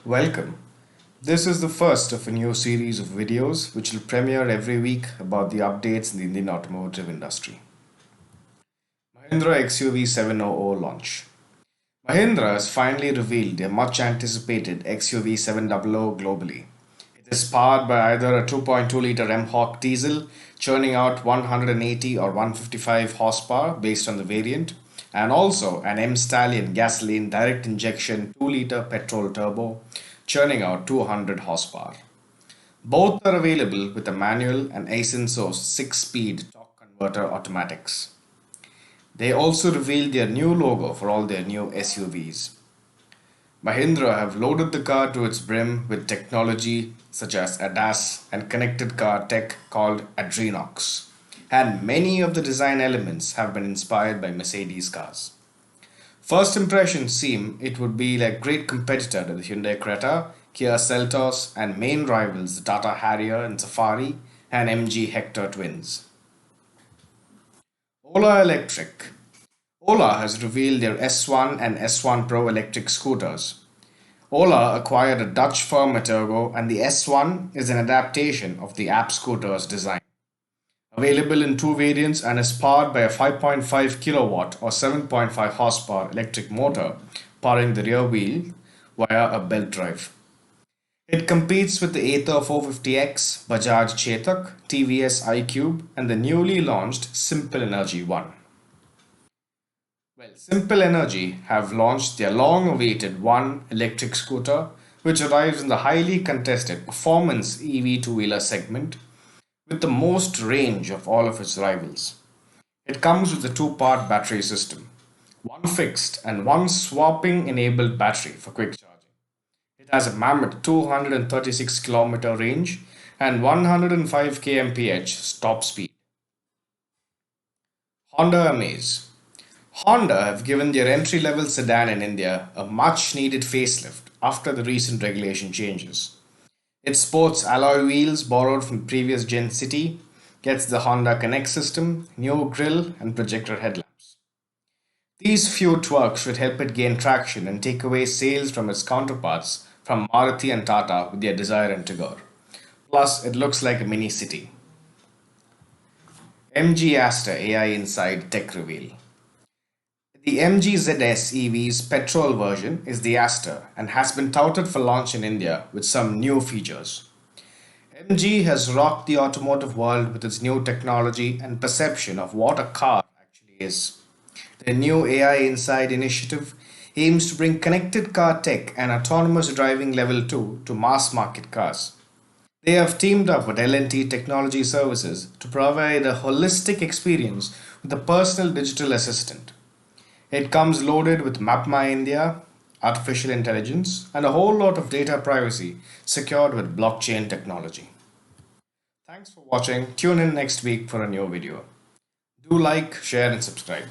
Welcome. This is the first of a new series of videos which will premiere every week about the updates in the Indian automotive industry. Mahindra XUV 700 launch. Mahindra has finally revealed their much anticipated XUV 700 globally. It is powered by either a 2.2-liter M-Hawk diesel churning out 180 or 155 horsepower based on the variant, and also an M-Stallion gasoline direct injection 2-liter petrol turbo churning out 200 horsepower. Both are available with a manual and Asenso's 6-speed torque converter automatics. They also revealed their new logo for all their new SUVs. Mahindra have loaded the car to its brim with technology such as ADAS and connected car tech called Adrenox, and many of the design elements have been inspired by Mercedes cars. First impressions seem it would be like a great competitor to the Hyundai Creta, Kia Seltos, and main rivals the Tata Harrier and Safari and MG Hector twins. Ola Electric. Ola has revealed their S1 and S1 Pro electric scooters. Ola acquired a Dutch firm a year ago, and the S1 is an adaptation of the app scooter's design. Available in two variants and is powered by a 5.5 kilowatt or 7.5 horsepower electric motor powering the rear wheel via a belt drive. It competes with the Ather 450X, Bajaj Chetak, TVS iQube, and the newly launched Simple Energy One. Well, Simple Energy have launched their long-awaited One electric scooter, which arrives in the highly contested performance EV two-wheeler segment with the most range of all of its rivals. It comes with a two-part battery system, one fixed and one swapping enabled battery for quick charging. It has a mammoth 236-kilometer range and 105 kmph top speed. Honda AMAZE. Honda have given their entry-level sedan in India a much-needed facelift after the recent regulation changes. It sports alloy wheels borrowed from previous Gen City, gets the Honda Connect system, new grille, and projector headlamps. These few twerks should help it gain traction and take away sales from its counterparts from Maruti and Tata with their Dzire and Tigor. Plus, it looks like a mini city. MG ASTOR AI Inside Tech Reveal. The MG ZS EV's petrol version is the ASTOR and has been touted for launch in India with some new features. MG has rocked the automotive world with its new technology and perception of what a car actually is. Their new AI Inside initiative aims to bring connected car tech and autonomous driving level 2 to mass market cars. They have teamed up with L&T Technology Services to provide a holistic experience with a personal digital assistant. It comes loaded with MapMyIndia, artificial intelligence, and a whole lot of data privacy secured with blockchain technology. Thanks for watching. Tune in next week for a new video. Do like, share, and subscribe.